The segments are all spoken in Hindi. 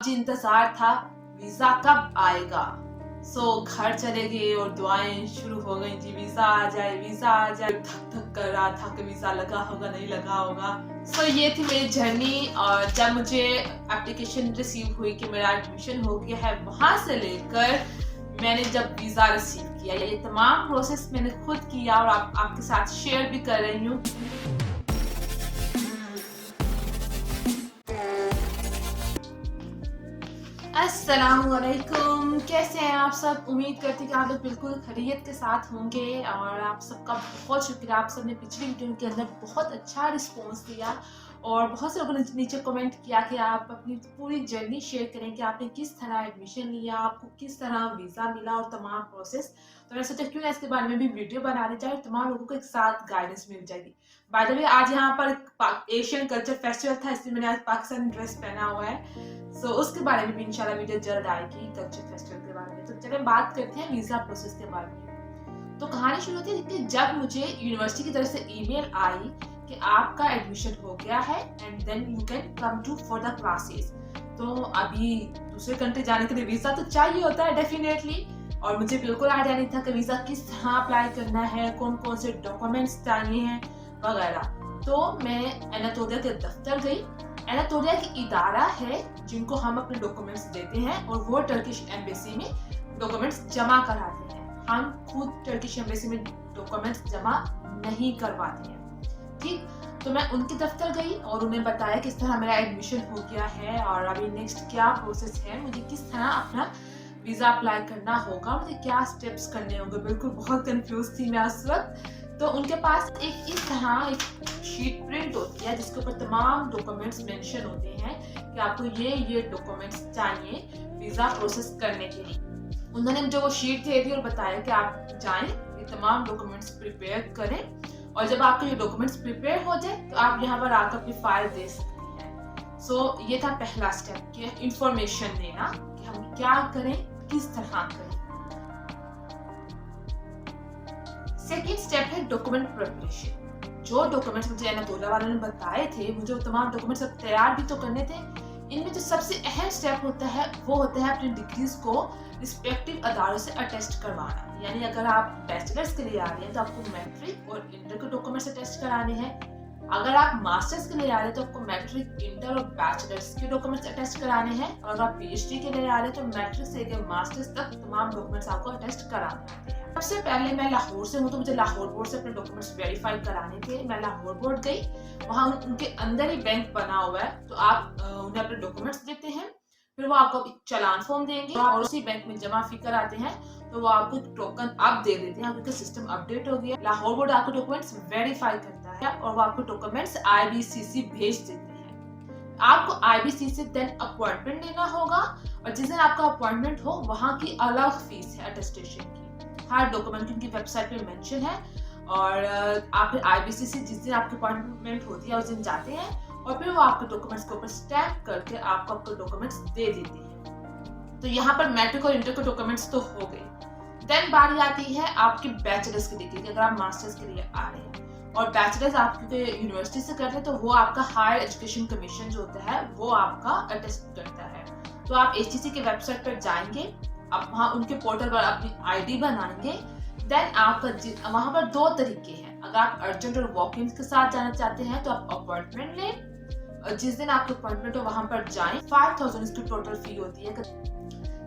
जी इंतजार था वीजा कब आएगा। घर चले गए और दुआएं शुरू हो गई जी, वीजा आ जाए वीजा आ जाए। धक धक कर रहा था कि वीजा लगा होगा नहीं लगा होगा। ये थी मेरी जर्नी। और जब मुझे एप्लीकेशन रिसीव हुई कि मेरा एडमिशन हो गया है, वहां से लेकर मैंने जब वीजा रिसीव किया, ये तमाम प्रोसेस मैंने खुद किया और आपके साथ शेयर भी कर रही हूँ। अस्सलामुअलैकुम, कैसे हैं आप सब? उम्मीद करती कि आप लोग बिल्कुल खैरियत के साथ होंगे और आप सबका बहुत शुक्रिया। आप सबने पिछली वीडियो के अंदर बहुत अच्छा रिस्पॉन्स दिया और बहुत से लोगों ने नीचे कमेंट किया कि आप अपनी पूरी जर्नी शेयर करें कि आपने किस तरह एडमिशन लिया, आपको किस तरह वीज़ा मिला और तमाम प्रोसेस। तो मैंने सोचा क्यों ना इसके बारे में भी वीडियो बनाने चाहिए, तमाम लोगों को एक साथ गाइडेंस मिल जाएगी। बाय द वे, आज यहाँ पर एशियन कल्चर फेस्टिवल था, इसलिए मैंने आज पाकिस्तानी ड्रेस पहना हुआ है। उसके बारे में भी इंशाल्लाह वीडियो जल्द आएगी, कल्चर फेस्टिवल के बारे में। तो चलिए बात करते हैं वीज़ा प्रोसेस के बारे में। तो कहानी शुरू होती है कि जब मुझे यूनिवर्सिटी की तरफ से ईमेल आई कि आपका एडमिशन हो गया है and then you can come to for the classes. तो अभी दूसरे कंट्री जाने के लिए वीज़ा तो चाहिए होता है डेफिनेटली, और मुझे बिल्कुल आइडिया नहीं था कि वीज़ा किस तरह अप्लाई करना है, कौन कौन से डॉक्यूमेंट्स चाहिए हैं वगैरह। तो मैं एनातोलिया के दफ्तर गई। एनातोलिया की इदारा है जिनको हम अपने डॉक्यूमेंट्स देते हैं और वो टर्किश एम्बेसी में डॉक्यूमेंट्स जमा कराते हैं। हम खुद टर्किश एम्बेसी में डॉक्यूमेंट्स जमा नहीं करवाते हैं, ठीक। तो मैं उनके दफ्तर गई और उन्हें बताया किस तरह मेरा एडमिशन हो गया है और अभी नेक्स्ट क्या प्रोसेस है, मुझे किस तरह अपना वीज़ा अप्लाई करना होगा, मुझे क्या स्टेप्स करने होंगे। बिल्कुल बहुत कंफ्यूज थी मैं उस वक्त। तो उनके पास एक इस तरह एक शीट प्रिंट होती है जिसके ऊपर तमाम डॉक्यूमेंट्स मेंशन होते हैं कि आपको ये डॉक्यूमेंट्स चाहिए वीज़ा प्रोसेस करने के लिए। उन्होंने मुझे वो शीट दे दी और बताया कि आप जाएं, ये तमाम डॉक्यूमेंट्स प्रिपेयर करें और जब आपके ये डॉक्यूमेंट्स प्रिपेयर हो जाए तो आप यहाँ पर आकर अपनी फाइल दे सकते हैं। ये था पहला स्टेप कि इंफॉर्मेशन देना कि हम क्या करें, किस तरह करें। सेकेंड स्टेप है डॉक्यूमेंट प्रिपरेशन। जो डॉक्यूमेंट्स मुझे एनातोलिया वालों ने बताए थे, मुझे वो तमाम डॉक्यूमेंट्स अब तैयार भी तो करने थे। इनमें जो सबसे अहम स्टेप होता है वो होता है अपनी डिग्रीज को रिस्पेक्टिव अदारों से अटेस्ट करवाना। यानी अगर आप बैचलर्स के लिए आ रहे हैं तो आपको मैट्रिक और इंटर के डॉक्यूमेंट्स अटेस्ट कराने हैं। अगर आप मास्टर्स के लिए आ रहे हैं तो आपको मैट्रिक, इंटर और बैचलर्स के डॉक्यूमेंट्स अटेस्ट कराने हैं। और अगर आप पीएचडी के लिए आ रहे हैं तो मैट्रिक से लेकर मास्टर्स तक तमाम डॉक्यूमेंट्स आपको अटेस्ट कराने होते हैं। सबसे पहले मैं लाहौर से हूँ तो मुझे लाहौर बोर्ड से अपने डॉक्यूमेंट्स वेरीफाई कराने थे। मैं लाहौर बोर्ड गई, वहाँ उनके अंदर ही बैंक बना हुआ है, तो आप उन्हें अपने डॉक्यूमेंट्स देते हैं, फिर वो आपको चालान फॉर्म देंगे और उसी बैंक में जमा फी कराते हैं, तो वो आपको टोकन अब दे देते हैं क्योंकि सिस्टम अपडेट हो गया। लाहौर बोर्ड आपको डॉक्यूमेंट्स वेरीफाई करता है और वो आपको डॉक्यूमेंट्स IBCC भेज देते हैं। आपको IBCC से देन अपॉइंटमेंट लेना होगा और जिस दिन आपका अपॉइंटमेंट हो वहाँ की अलग फीस है अटेस्टेशन की। हर डॉक्यूमेंट उनकी वेबसाइट पे मेंशन है और आप फिर IBCC जिस दिन आपकी अपॉइंटमेंट होती है उस दिन जाते हैं और फिर वो आपके डॉक्यूमेंट्स के ऊपर स्टैम्प करके आपको आपके डॉक्यूमेंट्स दे देते हैं। तो यहाँ पर मैट्रिक और इंटर के डॉक्यूमेंट्स तो हो गए। देन बारी आती है आपकी बैचलर्स की डिग्री की। अगर आप मास्टर्स के लिए आ रहे हैं और बैचलर्स आप क्योंकि यूनिवर्सिटी से कर रहे हैं तो वो आपका हायर एजुकेशन कमीशन जो होता है वो आपका अटेस्ट करता है। तो आप HTC की वेबसाइट पर जाएंगे, आप वहाँ उनके पोर्टल पर अपनी ID बनाएंगे। देन आपका वहाँ पर दो तरीके हैं। अगर आप अर्जेंट और वॉक इन के साथ जाना चाहते हैं तो आप अपॉइंटमेंट लें और जिस दिन आपका अपॉइंटमेंट हो वहाँ पर जाएं। 5000 इसकी टोटल फी होती है।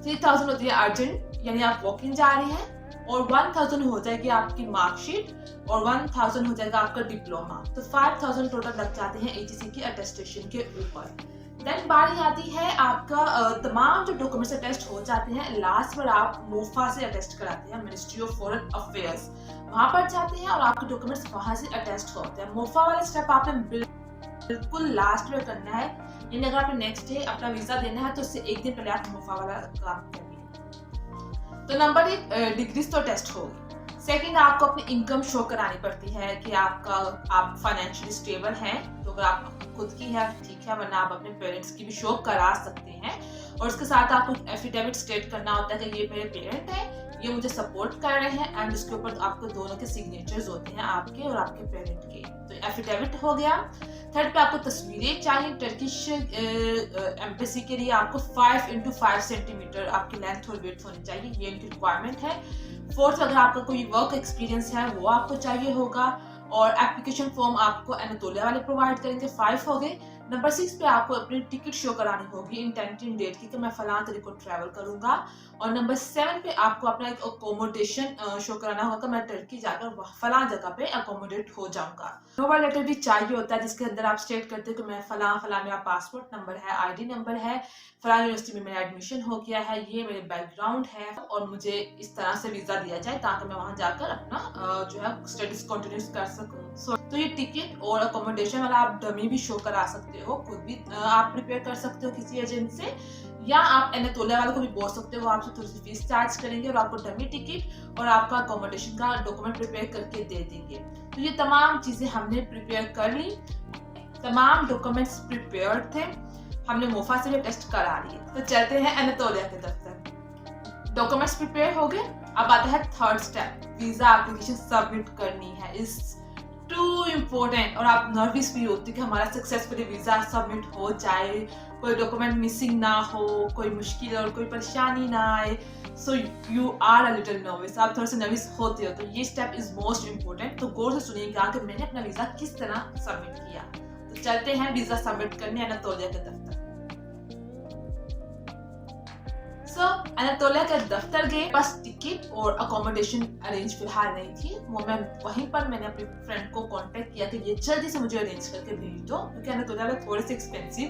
3000 होती है अर्जेंट यानी आप वॉक इन जा रहे हैं और 1000 हो जाएगी आपकी मार्कशीट और 1000 हो जाएगा आपका डिप्लोमा। तो 5000 टोटल लग जाते हैं HTC की अटेस्टेशन के ऊपर। देन बारी आती है आपका तमाम जो डॉक्यूमेंट्स अटेस्ट हो जाते हैं, लास्ट पर आप मोफा से अटेस्ट कराते हैं, मिनिस्ट्री ऑफ फॉरेन अफेयर्स। वहां पर जाते हैं और आपके डॉक्यूमेंट्स वहां से अटेस्ट होते हैं। मोफा वाला स्टेप आपने बिल्कुल लास्ट में करना है, यानी अगर आपने नेक्स्ट डे अपना वीजा देना है तो उससे एक दिन पहले आप मोफा वाला काम करिए। तो नंबर 1 डिग्रीज तो टेस्ट होगी। सेकंड, आपको अपनी इनकम शो करानी पड़ती है कि आप फाइनेंशियली स्टेबल हैं। तो अगर आप खुद की है ठीक है, वरना आप अपने पेरेंट्स की भी शो करा सकते हैं। और उसके साथ आपको एफिडेविट स्टेट करना होता है कि ये मेरे पेरेंट हैं, ये मुझे सपोर्ट कर रहे हैं एंड उसके ऊपर आपको दोनों के सिग्नेचर्स होते हैं, आपके और आपके पेरेंट के। तो एफिडेविट हो गया। थर्ड पे आपको तस्वीरें चाहिए टर्किश एम्बेसी के लिए। आपको 5x5 सेंटीमीटर आपकी लेंथ और विड्थ होनी चाहिए, ये इनकी रिक्वायरमेंट है। फोर्थ, अगर आपका कोई वर्क एक्सपीरियंस है वो आपको चाहिए होगा। और एप्लीकेशन फॉर्म आपको एनातोलिया वाले प्रोवाइड करेंगे। 5 हो गए। नंबर 6 पे आपको अपनी टिकट शो करानी होगी इंटेंटिव डेट की कि मैं फलां तारीख को ट्रैवल करूंगा। और नंबर 7 पे आपको अपना एक अकोमोडेशन शो कराना होगा कि मैं टर्की जाकर फलां जगह पे अकोमोडेट हो जाऊंगा। नोवा लेटर भी चाहिए होता है जिसके अंदर आप स्टेट करते हो कि मैं फलां फलां मेरा पासपोर्ट नंबर है, आईडी नंबर है, फलां यूनिवर्सिटी में मेरा एडमिशन हो गया है, ये मेरे बैकग्राउंड है और मुझे इस तरह से वीजा दिया जाए ताकि मैं वहां जाकर अपना जो है स्टडीज कंटिन्यू कर सकूं। तो ये टिकट और अकोमोडेशन वाला आप डमी भी शो करा सकते हो, खुद भी आप प्रिपेयर कर सकते हो किसी एजेंट से, या आप एनातोलिया वालों को भी बोल सकते हो, वो आपसे थोड़ी सी फीस चार्ज करेंगे और आपको डमी टिकट और आपका अकोमोडेशन का डॉक्यूमेंट प्रिपेयर करके दे देंगे। तो ये तमाम चीजें हमने प्रिपेयर कर ली, तमाम डॉक्यूमेंट्स प्रिपेयर थे, हमने मोफा से भी टेस्ट करा लिए। तो चलते हैं एनातोलिया के दफ्तर। डॉक्यूमेंट्स प्रिपेयर हो गए। अब आता है third step, visa application submit करनी है। इस टू इम्पोर्टेंट और आप नर्वस भी होती कि हमारा सक्सेसफुली वीजा सबमिट हो जाए, कोई डॉक्यूमेंट मिसिंग ना हो, कोई मुश्किल और कोई परेशानी ना आए। So you are a little nervous, आप थोड़े से नर्वस होते हो। तो ये स्टेप इज मोस्ट इम्पोर्टेंट। तो गौर से सुनिएगा कि मैंने अपना वीजा किस तरह सबमिट किया। तो चलते हैं वीजा सबमिट करने एनातोलिया के दफ्तर। एनातोलिया के दफ्तर गए, बस टिकट और अकोमोडेशन अरेंज फिलहाल नहीं थी। वो मैं वहीं पर मैंने अपनी फ्रेंड को कांटेक्ट किया कि ये जल्दी से मुझे अरेंज करके भेज दो, क्योंकि एनातोलिया में थोड़े से एक्सपेंसिव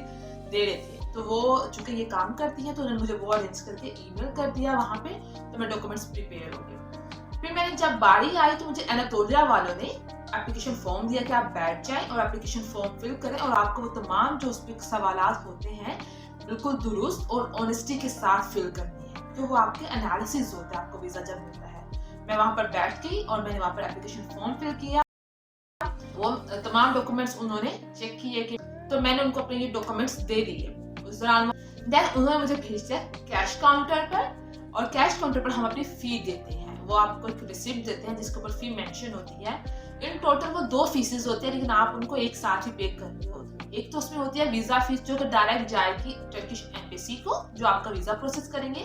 दे रहे थे। तो वो चूंकि ये काम करती है तो उन्होंने मुझे वो अरेंज करके ईमेल कर दिया वहाँ पे। तो मैं डॉक्यूमेंट्स प्रिपेयर हो गए। फिर मैंने जब बारी आई तो मुझे एनातोलिया वालों ने एप्लीकेशन फॉर्म दिया कि आप बैठ जाएं और एप्लीकेशन फॉर्म फिल करें और आपको वो तमाम जो उस पर सवालात होते हैं बिल्कुल दुरुस्त और ऑनेस्टी के साथ फिल करनी है, तो वो आपके एनालिसिस होते हैं आपको वीजा जब मिलता है। मैं वहां पर बैठ गई और मैंने वहां पर एप्लीकेशन फॉर्म फिल किया। वो तमाम डॉक्यूमेंट्स उन्होंने चेक किए कि, तो मैंने उनको अपने ये डॉक्यूमेंट्स दे दिए। उस दौरान देन उन्होंने मुझे भेज दिया कैश काउंटर पर, और कैश काउंटर पर हम अपनी फी देते हैं। वो आपको एक रिसिप्ट देते हैं जिसके ऊपर फी मेंशन होती है। इन टोटल वो 2 फीसेस होते हैं, लेकिन आप उनको एक साथ ही पे करनी होती है। एक तो उसमें होती है वीजा फीस जो कि डायरेक्ट जाएगी टर्किश एम्बेसी को, जो आपका वीजा प्रोसेस करेंगे,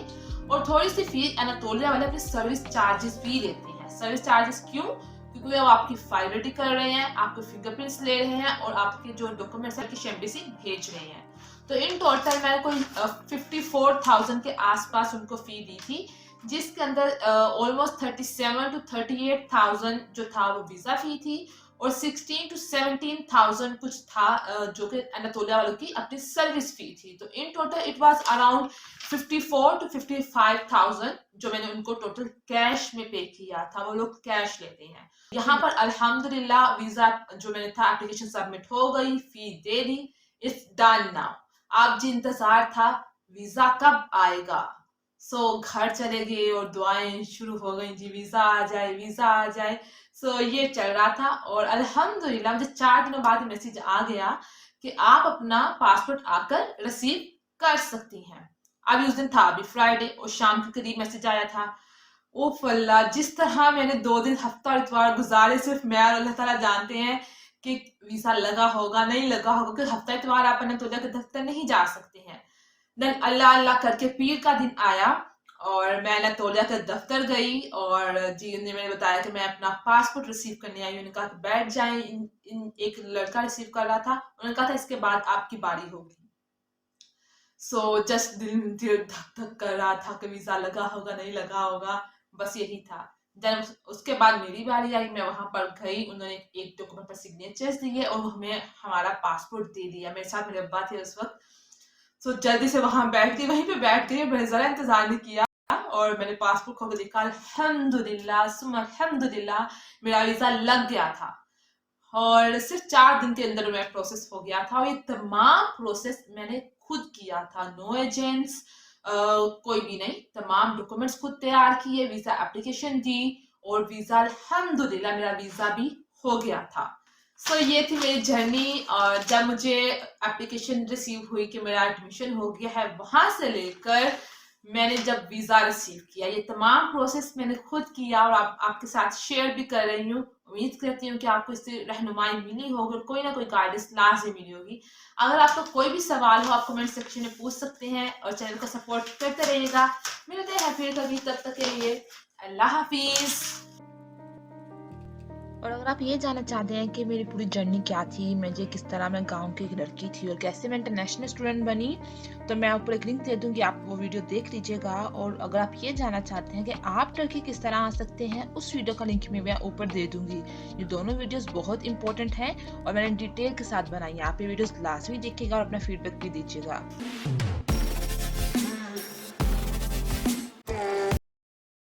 और थोड़ी सी फीस एनातोलिया वाले अपने सर्विस चार्जेस भी लेते हैं। सर्विस चार्जेस क्यों? क्योंकि वो आपकी फाइल रेडी कर रहे हैं, आपके फिंगरप्रिंट्स ले रहे हैं और आपके जो डॉक्यूमेंट्स है टर्किश एम्बेसी भेज रहे हैं। तो इन टोटल मैंने कोई 54,000 के आसपास उनको फी दी थी, जिसके अंदर ऑलमोस्ट 37 to 38,000 जो था वो वीजा फी थी, और 16 to 17,000 कुछ था जो कि एनातोलिया वालों की अपनी सर्विस फी थी। तो in total it was around 54 to 55,000 जो मैंने उनको टोटल कैश में पे किया था। वो लोग कैश लेते हैं। यहाँ पर अल्हम्दुलिल्लाह वीजा जो मैंने था एप्लीकेशन सबमिट हो गई, फी दे दी, इट्स डन नाउ। आप जी इंतजार था वीजा कब आएगा। घर चले गए और दुआएं शुरू हो गई, जी वीजा आ जाए, वीजा आ जाए। ये चल रहा था और अल्हम्दुलिल्लाह मुझे 4 दिनों बाद मैसेज आ गया कि आप अपना पासपोर्ट आकर रिसीव कर सकती हैं। अभी उस दिन था अभी फ्राइडे और शाम के करीब मैसेज आया था। ओफ अल्लाह, जिस तरह मैंने 2 दिन हफ्ता और इतवार गुजारे, सिर्फ मैं और अल्लाह ताला जानते हैं कि वीजा लगा होगा नहीं लगा होगा, क्योंकि हफ्ता इतवार आप एनातोलिया के दफ्तर नहीं जा सकते हैं। देन अल्लाह अल्लाह करके पीर का दिन आया और मैं एनातोलिया के दफ्तर गई और जी ने मैंने बताया कि मैं अपना पासपोर्ट रिसीव करने आई हूँ। उन्होंने कहा कि बैठ जाएं। एक लड़का रिसीव कर रहा था, उन्होंने कहा था इसके बाद आपकी बारी होगी। जस्ट दिल धक धक कर रहा था कि वीजा लगा होगा नहीं लगा होगा, बस यही था। जब उसके बाद मेरी बारी आई, मैं वहां पर गई, उन्होंने एक डॉक्यूमेंट पर सिग्नेचर्स दिए और हमें हमारा पासपोर्ट दे दिया। मेरे साथ मेरे अब्बा थे उस वक्त। जल्दी से वहां बैठ गई, वहीं पे बैठ गई, मैंने जरा इंतजार नहीं किया और मैंने पासपोर्ट खोल के देखा, अल्हम्दुलिल्लाह सुम्मा अल्हम्दुलिल्लाह मेरा वीजा लग गया था और सिर्फ 4 दिन के अंदर मैं प्रोसेस हो गया था। और ये तमाम प्रोसेस मैंने खुद किया था, नो एजेंट्स कोई भी नहीं, तमाम डॉक्यूमेंट्स खुद तैयार किए, वीजा एप्लीकेशन दी और वीजा अल्हम्दुलिल्लाह मेरा वीजा भी हो गया था। ये थी मेरी जर्नी। और जब मुझे एप्लीकेशन रिसीव हुई कि मेरा एडमिशन हो गया है, वहां से लेकर मैंने जब वीजा रिसीव किया। ये तमाम प्रोसेस मैंने खुद किया और आपके साथ शेयर भी कर रही हूँ। उम्मीद करती हूँ कि आपको इससे रहनुमाई मिली होगी और कोई ना कोई गाइडेंस लाजमी मिली होगी। अगर आपका कोई भी सवाल हो आप कमेंट सेक्शन में पूछ सकते हैं और चैनल को सपोर्ट करते रहिएगा। मिलते हैं फिर कभी, तब तक के लिए अल्लाह हाफिज। और अगर आप ये जानना चाहते हैं कि मेरी पूरी जर्नी क्या थी, मुझे किस तरह मैं गाँव की एक लड़की थी और कैसे मैं इंटरनेशनल स्टूडेंट बनी, तो मैं ऊपर एक लिंक दे दूँगी, आप वो वीडियो देख लीजिएगा। और अगर आप ये जानना चाहते हैं कि आप टर्की किस तरह आ सकते हैं, उस वीडियो का लिंक मैं ऊपर दे दूँगी। ये दोनों वीडियोज़ बहुत इंपॉर्टेंट हैं और मैंने डिटेल के साथ बनाई हैं। आप ये वीडियोज़ लाज़मी देखिएगा और अपना फीडबैक भी दीजिएगा।